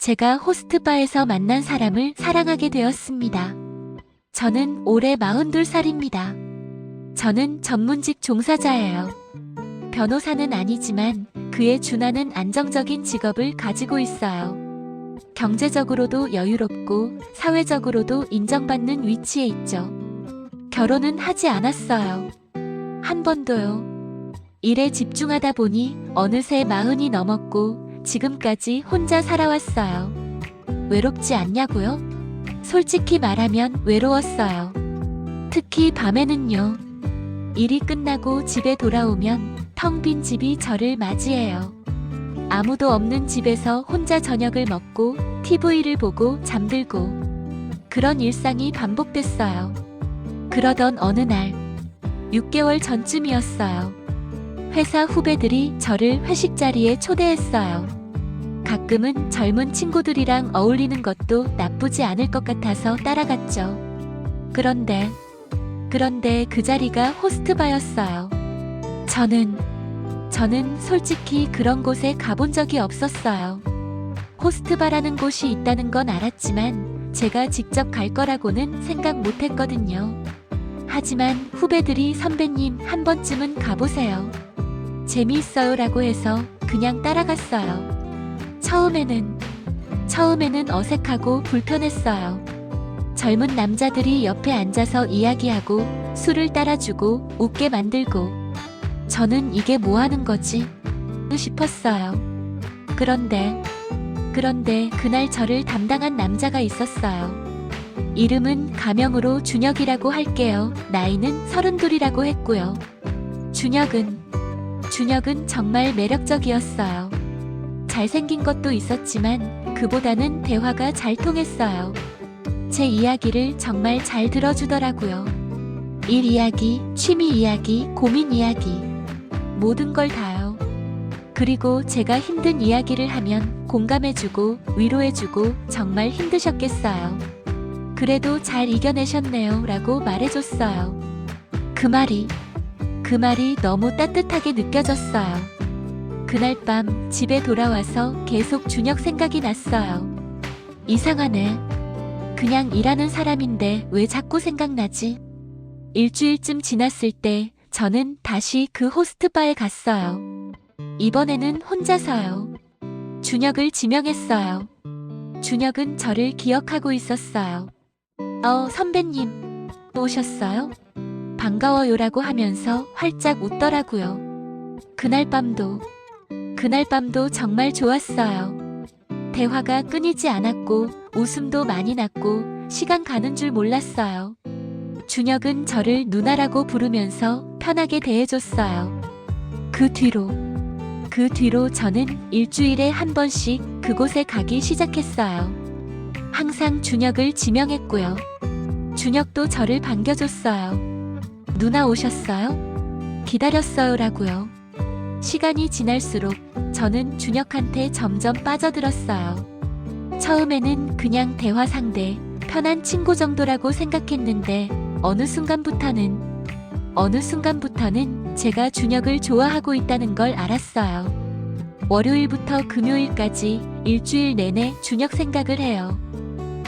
제가 호스트바에서 만난 사람을 사랑하게 되었습니다. 저는 올해 42살입니다. 저는 전문직 종사자예요. 변호사는 아니지만 그에 준하는 안정적인 직업을 가지고 있어요. 경제적으로도 여유롭고 사회적으로도 인정받는 위치에 있죠. 결혼은 하지 않았어요. 한 번도요. 일에 집중하다 보니 어느새 40이 넘었고 지금까지 혼자 살아왔어요. 외롭지 않냐고요? 솔직히 말하면 외로웠어요. 특히 밤에는요. 일이 끝나고 집에 돌아오면 텅 빈 집이 저를 맞이해요. 아무도 없는 집에서 혼자 저녁을 먹고 TV를 보고 잠들고 그런 일상이 반복됐어요. 그러던 어느 날 6개월 전쯤이었어요. 회사 후배들이 저를 회식 자리에 초대했어요. 가끔은 젊은 친구들이랑 어울리는 것도 나쁘지 않을 것 같아서 따라갔죠. 그런데 그 자리가 호스트바였어요. 저는 솔직히 그런 곳에 가본 적이 없었어요. 호스트바라는 곳이 있다는 건 알았지만 제가 직접 갈 거라고는 생각 못 했거든요. 하지만 후배들이 선배님 한 번쯤은 가보세요. 재미있어요 라고 해서 그냥 따라갔어요. 처음에는 어색하고 불편했어요. 젊은 남자들이 옆에 앉아서 이야기하고 술을 따라주고 웃게 만들고 저는 이게 뭐 하는 거지? 싶었어요. 그런데 그날 저를 담당한 남자가 있었어요. 이름은 가명으로 준혁이라고 할게요. 나이는 32이라고 했고요. 준혁은 정말 매력적이었어요. 잘생긴 것도 있었지만 그보다는 대화가 잘 통했어요. 제 이야기를 정말 잘 들어주더라고요. 일 이야기, 취미 이야기, 고민 이야기 모든 걸 다요. 그리고 제가 힘든 이야기를 하면 공감해주고 위로해주고 정말 힘드셨겠어요. 그래도 잘 이겨내셨네요 라고 말해줬어요. 그 말이 너무 따뜻하게 느껴졌어요. 그날 밤 집에 돌아와서 계속 준혁 생각이 났어요. 이상하네. 그냥 일하는 사람인데 왜 자꾸 생각나지? 일주일쯤 지났을 때 저는 다시 그 호스트바에 갔어요. 이번에는 혼자서요. 준혁을 지명했어요. 준혁은 저를 기억하고 있었어요. 선배님, 오셨어요? 반가워요라고 하면서 활짝 웃더라고요. 그날 밤도 정말 좋았어요. 대화가 끊이지 않았고 웃음도 많이 났고 시간 가는 줄 몰랐어요. 준혁은 저를 누나라고 부르면서 편하게 대해줬어요. 그 뒤로 저는 일주일에 한 번씩 그곳에 가기 시작했어요. 항상 준혁을 지명했고요. 준혁도 저를 반겨줬어요. 누나 오셨어요? 기다렸어요 라고요. 시간이 지날수록 저는 준혁한테 점점 빠져들었어요. 처음에는 그냥 대화 상대, 편한 친구 정도라고 생각했는데 어느 순간부터는 제가 준혁을 좋아하고 있다는 걸 알았어요. 월요일부터 금요일까지 일주일 내내 준혁 생각을 해요.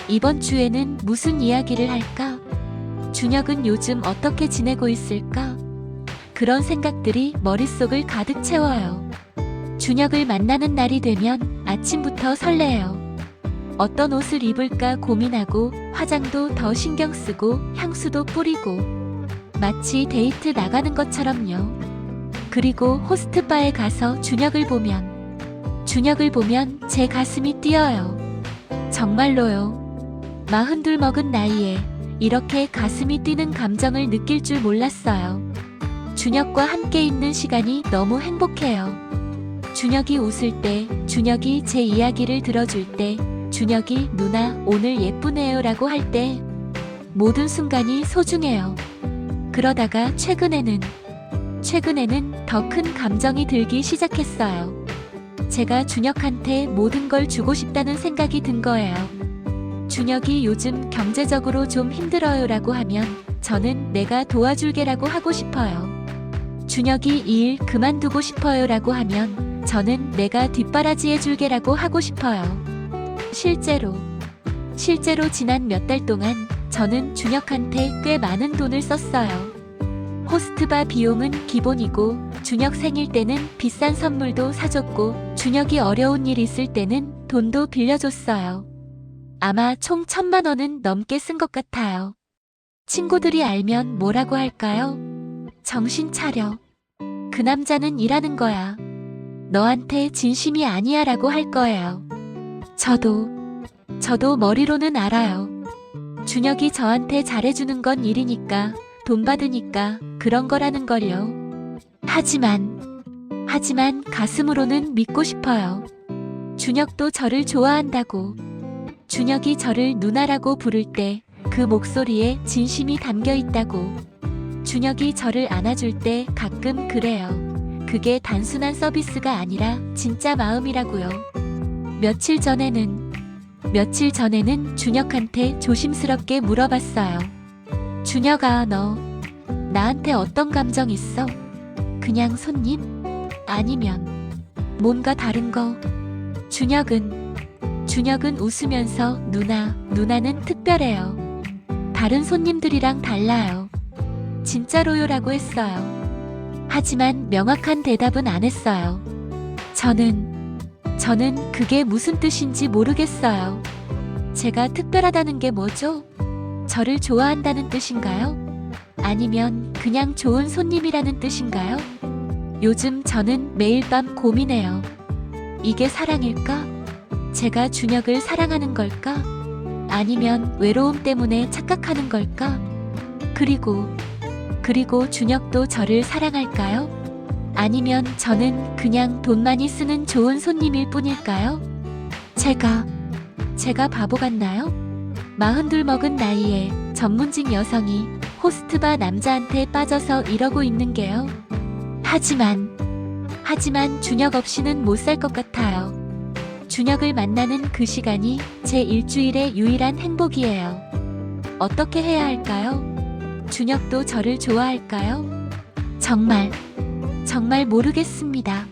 이번 주에는 무슨 이야기를 할까? 준혁은 요즘 어떻게 지내고 있을까? 그런 생각들이 머릿속을 가득 채워요. 준혁을 만나는 날이 되면 아침부터 설레요. 어떤 옷을 입을까 고민하고 화장도 더 신경 쓰고 향수도 뿌리고 마치 데이트 나가는 것처럼요. 그리고 호스트바에 가서 준혁을 보면 제 가슴이 뛰어요. 정말로요. 42 먹은 나이에 이렇게 가슴이 뛰는 감정을 느낄 줄 몰랐어요. 준혁과 함께 있는 시간이 너무 행복해요. 준혁이 웃을 때, 준혁이 제 이야기를 들어줄 때, 준혁이 누나 오늘 예쁘네요 라고 할 때 모든 순간이 소중해요. 그러다가 최근에는 더 큰 감정이 들기 시작했어요. 제가 준혁한테 모든 걸 주고 싶다는 생각이 든 거예요. 준혁이 요즘 경제적으로 좀 힘들어요 라고 하면 저는 내가 도와줄게 라고 하고 싶어요. 준혁이 이 일 그만두고 싶어요 라고 하면 저는 내가 뒷바라지 해줄게 라고 하고 싶어요. 실제로 지난 몇 달 동안 저는 준혁한테 꽤 많은 돈을 썼어요. 호스트바 비용은 기본이고 준혁 생일 때는 비싼 선물도 사줬고 준혁이 어려운 일 있을 때는 돈도 빌려줬어요. 아마 총 1,000만 원은 넘게 쓴 것 같아요. 친구들이 알면 뭐라고 할까요? 정신 차려. 그 남자는 일하는 거야. 너한테 진심이 아니야 라고 할 거예요. 저도 머리로는 알아요. 준혁이 저한테 잘해주는 건 일이니까, 돈 받으니까 그런 거라는 걸요. 하지만 가슴으로는 믿고 싶어요. 준혁도 저를 좋아한다고. 준혁이 저를 누나라고 부를 때 그 목소리에 진심이 담겨 있다고. 준혁이 저를 안아줄 때 가끔 그래요. 그게 단순한 서비스가 아니라 진짜 마음이라고요. 며칠 전에는 준혁한테 조심스럽게 물어봤어요. 준혁아, 너 나한테 어떤 감정 있어? 그냥 손님? 아니면 뭔가 다른 거? 준혁은 웃으면서 누나는 특별해요. 다른 손님들이랑 달라요. 진짜로요라고 했어요. 하지만 명확한 대답은 안 했어요. 저는 그게 무슨 뜻인지 모르겠어요. 제가 특별하다는 게 뭐죠? 저를 좋아한다는 뜻인가요? 아니면 그냥 좋은 손님이라는 뜻인가요? 요즘 저는 매일 밤 고민해요. 이게 사랑일까? 제가 준혁을 사랑하는 걸까? 아니면 외로움 때문에 착각하는 걸까? 그리고 준혁도 저를 사랑할까요? 아니면 저는 그냥 돈 많이 쓰는 좋은 손님일 뿐일까요? 제가 바보 같나요? 42 먹은 나이에 전문직 여성이 호스트바 남자한테 빠져서 이러고 있는 게요. 하지만 준혁 없이는 못 살 것 같아요. 준혁을 만나는 그 시간이 제 일주일의 유일한 행복이에요. 어떻게 해야 할까요? 준혁도 저를 좋아할까요? 정말 모르겠습니다.